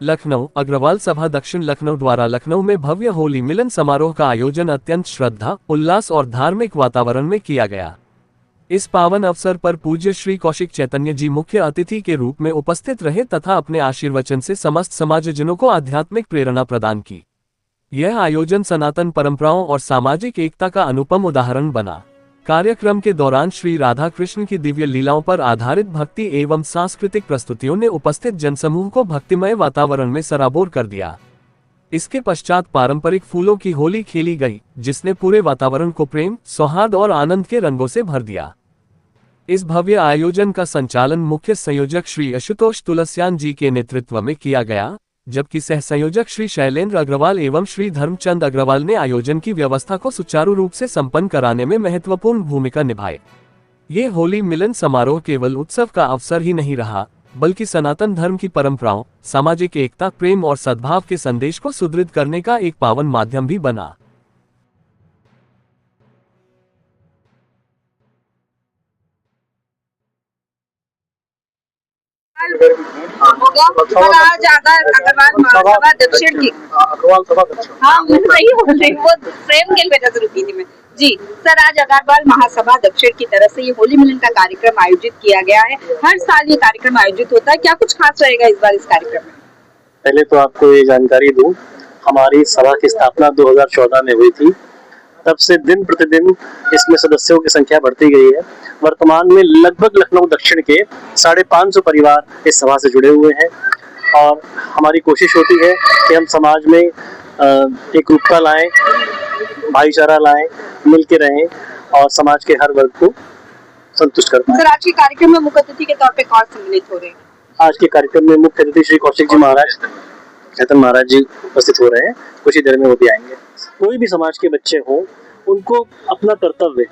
लखनऊ। अग्रवाल सभा दक्षिण लखनऊ द्वारा लखनऊ में भव्य होली मिलन समारोह का आयोजन अत्यंत श्रद्धा, उल्लास और धार्मिक वातावरण में किया गया। इस पावन अवसर पर पूज्य श्री कौशिक चैतन्य जी मुख्य अतिथि के रूप में उपस्थित रहे तथा अपने आशीर्वचन से समस्त समाजजनों को आध्यात्मिक प्रेरणा प्रदान की। यह आयोजन सनातन परंपराओं और सामाजिक एकता का अनुपम उदाहरण बना। कार्यक्रम के दौरान श्री राधा कृष्ण की दिव्य लीलाओं पर आधारित भक्ति एवं सांस्कृतिक प्रस्तुतियों ने उपस्थित जनसमूह को भक्तिमय वातावरण में सराबोर कर दिया। इसके पश्चात पारंपरिक फूलों की होली खेली गई, जिसने पूरे वातावरण को प्रेम, सौहार्द और आनंद के रंगों से भर दिया। इस भव्य आयोजन का संचालन मुख्य संयोजक श्री आशुतोष तुलसियान जी के नेतृत्व में किया गया, जबकि सह संयोजक श्री शैलेंद्र अग्रवाल एवं श्री धर्मचंद अग्रवाल ने आयोजन की व्यवस्था को सुचारू रूप से संपन्न कराने में महत्वपूर्ण भूमिका निभाई। ये होली मिलन समारोह केवल उत्सव का अवसर ही नहीं रहा, बल्कि सनातन धर्म की परंपराओं, सामाजिक एकता, प्रेम और सद्भाव के संदेश को सुदृढ़ करने का एक पावन माध्यम भी बना। हो गया सर, आज अग्रवाल महासभा दक्षिण की अग्रवाल सभा दक्षिण, हाँ मैं सही बोल रही हूँ, वो प्रेम के वजह से रुकी थी मैं जी। सर, आज अग्रवाल महासभा दक्षिण की तरफ से ये होली मिलन का कार्यक्रम आयोजित किया गया है। हर साल ये कार्यक्रम आयोजित होता है, क्या कुछ खास रहेगा इस बार इस कार्यक्रम में? पहले तो आपको ये जानकारी दूं, हमारी सभा की स्थापना 2014 में हुई थी। तब से दिन प्रतिदिन इसमें सदस्यों की संख्या बढ़ती गई है। वर्तमान में लगभग लखनऊ दक्षिण के 550 परिवार इस सभा से जुड़े हुए हैं और हमारी कोशिश होती है कि हम समाज में एक रूपता लाएं, भाईचारा लाएं, मिलके रहें और समाज के हर वर्ग को संतुष्ट कर पाएं। सर, आज के कार्यक्रम में मुख्य अतिथि के तौर पे कौन सम्मिलित हो रहे हैं? आज के कार्यक्रम में मुख्य अतिथि श्री कौशिक जी महाराज, चैतन्य महाराज जी उपस्थित हो रहे हैं। कुछ ही देर में वो भी आएंगे। कोई भी समाज के बच्चे हों, उनको अपना कर्तव्य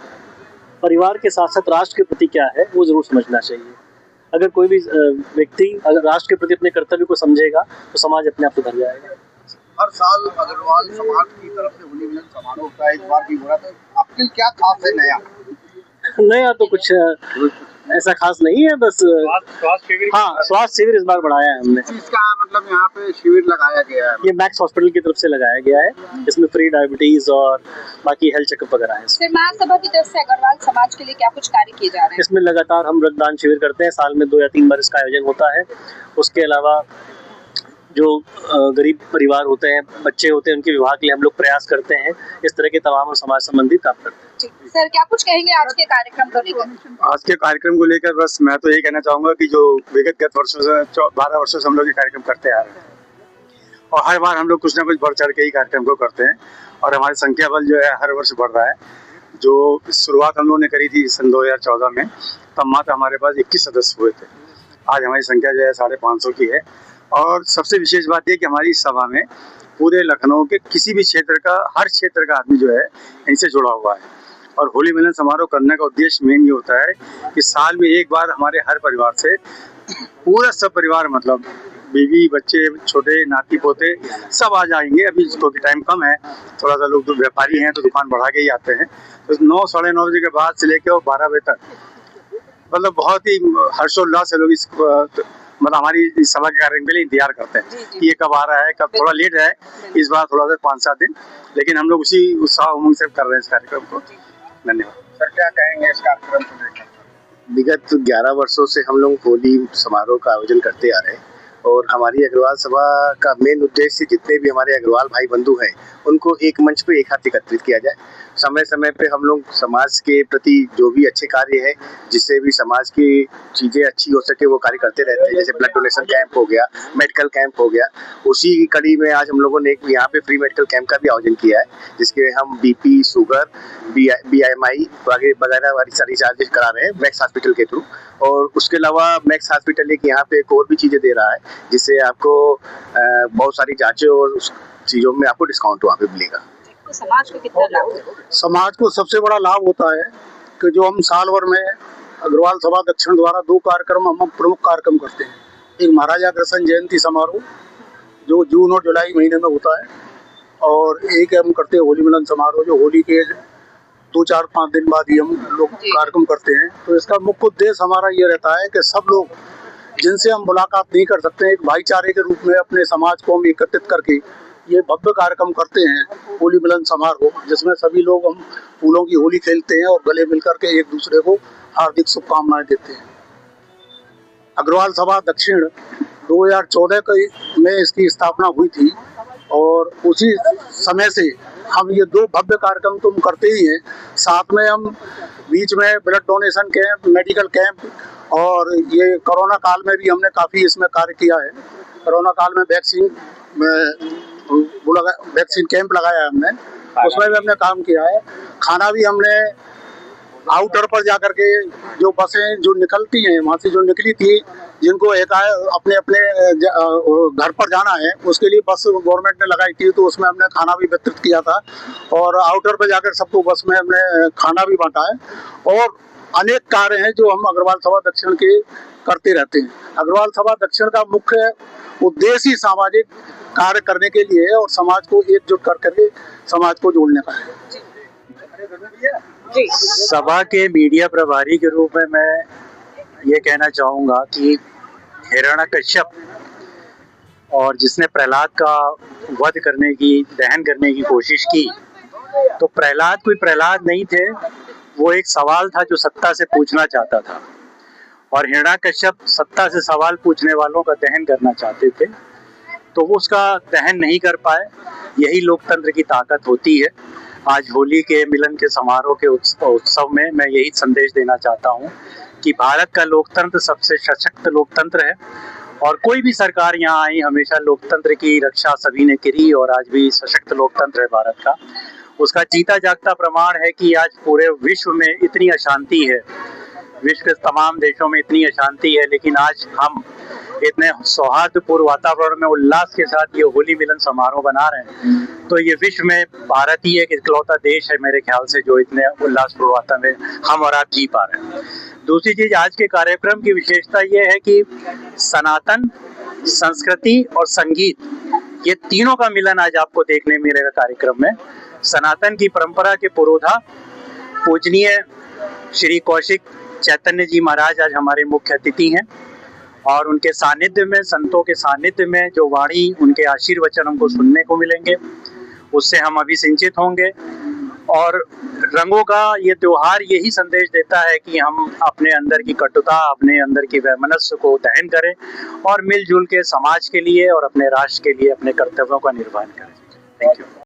परिवार के साथ साथ राष्ट्र के प्रति क्या है वो जरूर समझना चाहिए। अगर कोई भी व्यक्ति अगर राष्ट्र के प्रति अपने कर्तव्य को समझेगा तो समाज अपने आप सुधर जाएगा। हर साल अग्रवाल समाज की तरफ से होली मिलन समारोह होता है, इस बार भी हो रहा था। आपके लिए क्या खास है नया? नया तो कुछ ऐसा खास नहीं है, बस स्वास्थ्य शिविर इस बार बढ़ाया है हमने। इसका मतलब यहाँ पे शिविर लगाया गया है? ये मैक्स हॉस्पिटल की तरफ से लगाया गया है। इसमें फ्री डायबिटीज और बाकी हेल्थ चेकअप वगैरह है। सर, महासभा की तरफ से अग्रवाल समाज के लिए क्या कुछ कार्य किए जा रहे हैं? इसमें लगातार हम रक्तदान शिविर करते हैं। साल में 2 या 3 बार इसका आयोजन होता है। उसके अलावा जो गरीब परिवार होते हैं, बच्चे होते हैं, उनके विवाह के लिए हम लोग प्रयास करते हैं। इस तरह के तमाम समाज संबंधी काम करते हैं। सर, क्या कुछ कहेंगे आज के कार्यक्रम को लेकर? आज के कार्यक्रम को लेकर बस मैं तो यही कहना चाहूंगा कि जो विगत वर्षों से 12 वर्षों से हम लोग ये कार्यक्रम करते आ रहे हैं और हर बार हम लोग कुछ ना कुछ बढ़ चढ़ के ही कार्यक्रम को करते हैं और हमारी संख्या बल जो है हर वर्ष बढ़ रहा है। जो शुरुआत हम लोगों ने करी थी सन 2014 में, तब मात्र हमारे पास 21 सदस्य हुए थे। आज हमारी संख्या जो है 550 की है। और सबसे विशेष बात यह कि हमारी सभा में पूरे लखनऊ के किसी भी क्षेत्र का, हर क्षेत्र का आदमी जो है इनसे जुड़ा हुआ है। और होली मिलन समारोह करने का उद्देश्य मेन ये होता है कि साल में एक बार हमारे हर परिवार से पूरा सब परिवार, मतलब बीवी, बच्चे, छोटे नाती पोते सब आ जाएंगे। अभी क्योंकि टाइम कम है, थोड़ा सा लोग तो व्यापारी हैं तो दुकान बढ़ा के ही आते हैं। तो 9 साढ़े 9 बजे के बाद से लेकर 12 बजे तक मतलब बहुत ही हर्षोल्लास से लोग इस मतलब हमारी सभा के कार्यक्रम के लिए इंतजार करते हैं कि ये कब आ रहा है, कब। थोड़ा लेट है इस बार, थोड़ा सा 5-7 दिन, लेकिन हम लोग उसी उत्साह उमंग से कर रहे हैं इस कार्यक्रम को। धन्यवाद। सर, क्या कहेंगे इस कार्यक्रम को लेकर? विगत 11 वर्षों से हम लोग होली समारोह का आयोजन करते आ रहे हैं और हमारी अग्रवाल सभा का मेन उद्देश्य जितने भी हमारे अग्रवाल भाई बंधु हैं उनको एक मंच पे एक साथ एकत्रित किया जाए। समय समय पे हम लोग समाज के प्रति जो भी अच्छे कार्य है, जिससे भी समाज की चीज़ें अच्छी हो सके, वो कार्य करते रहते हैं। जैसे ब्लड डोनेशन कैंप हो गया, मेडिकल कैंप हो गया। उसी की कड़ी में आज हम लोगों ने यहाँ पे फ्री मेडिकल कैंप का भी आयोजन किया है, जिसके हम BP, शुगर, BMI वगैरह वाली सारी चार्जेस करा रहे हैं मैक्स हॉस्पिटल के थ्रू। और उसके अलावा मैक्स हॉस्पिटल एक यहाँ पे एक और भी चीज़ें दे रहा है, जिससे आपको बहुत सारी जांचें और चीज़ों में आपको डिस्काउंट वहाँ पे मिलेगा। तो समाज को कितना लाभ है? समाज को सबसे बड़ा लाभ होता है कि जो हम साल भर में अग्रवाल सभा दक्षिण द्वारा 2 कार्यक्रम हम प्रमुख कार्यक्रम करते हैं। एक महाराजा अग्रसेन जयंती समारोह जो जून और जुलाई महीने में होता है, और एक हम करते हैं होली मिलन समारोह जो होली के 2-4-5 दिन बाद ही हम लोग कार्यक्रम करते हैं। तो इसका मुख्य उद्देश्य हमारा ये रहता है कि सब लोग जिनसे हम मुलाकात नहीं कर सकते, एक भाईचारे के रूप में अपने समाज को हम एकत्रित करके ये भव्य कार्यक्रम करते हैं होली मिलन समारोह, जिसमें सभी लोग हम फूलों की होली खेलते हैं और गले मिलकर के एक दूसरे को हार्दिक शुभकामनाएं देते हैं। अग्रवाल सभा दक्षिण 2014 में इसकी स्थापना हुई थी और उसी समय से हम ये दो भव्य कार्यक्रम तो हम करते ही हैं, साथ में हम बीच में blood donation camp, medical camp और ये कोरोना काल में भी हमने काफ़ी इसमें कार्य किया है। कोरोना काल में वैक्सीन कैंप लगाया है हमने, उसमें भी हमने काम किया है। खाना भी हमने आउटर पर जाकर के जो बसें जो निकलती हैं वहाँ से जो निकली थी, जिनको अपने अपने घर पर जाना है उसके लिए बस गवर्नमेंट ने लगाई थी, तो उसमें हमने खाना भी वितरित किया था और आउटर पर जाकर सबको बस में हमने खाना भी बांटा है। और अनेक कार्य हैं जो हम अग्रवाल सभा दक्षिण के करते रहते हैं। अग्रवाल सभा दक्षिण का मुख्य उद्देश्य ही सामाजिक कार्य करने के लिए है और समाज को एकजुट कर करके समाज को जोड़ने का है। सभा के मीडिया प्रभारी के रूप में मैं ये कहना चाहूँगा कि हिरण्यकश्यप और जिसने प्रहलाद का वध करने की, दहन करने की कोशिश की, तो प्रहलाद कोई प्रहलाद नहीं थे, वो एक सवाल था जो सत्ता से पूछना चाहता था और हिरण्यकश्यप सत्ता से सवाल पूछने वालों का दहन करना चाहते थे, तो वो उसका दहन नहीं कर पाए। यही लोकतंत्र की ताकत होती है। आज होली के मिलन के समारोह के उत्सव में मैं यही संदेश देना चाहता हूँ कि भारत का लोकतंत्र सबसे सशक्त लोकतंत्र है और कोई भी सरकार यहाँ आई, हमेशा लोकतंत्र की रक्षा सभी ने करी और आज भी सशक्त लोकतंत्र है भारत का। उसका जीता जागता प्रमाण है कि आज पूरे विश्व में इतनी अशांति है, विश्व के तमाम देशों में इतनी अशांति है, लेकिन आज हम इतने सौहार्दपूर्ण वातावरण में उल्लास के साथ ये होली मिलन समारोह बना रहे हैं। तो ये विश्व में भारत ही एक इकलौता देश है मेरे ख्याल से जो इतने उल्लासपूर्ण वातावरण में हम और आप जी पा रहे हैं। दूसरी चीज, आज के कार्यक्रम की विशेषता ये है कि सनातन, संस्कृति और संगीत, ये तीनों का मिलन आज आपको देखने मिलेगा कार्यक्रम में। सनातन की परंपरा के पुरोधा पूजनीय श्री कौशिक चैतन्य जी महाराज आज हमारे मुख्य अतिथि हैं और उनके सानिध्य में, संतों के सानिध्य में जो वाणी, उनके आशीर्वचन हमको सुनने को मिलेंगे, उससे हम अभिसिंचित होंगे। और रंगों का ये त्योहार यही संदेश देता है कि हम अपने अंदर की कटुता, अपने अंदर की वैमनस्य को दहन करें और मिलजुल के समाज के लिए और अपने राष्ट्र के लिए अपने कर्तव्यों का निर्वहन करें। Thank you.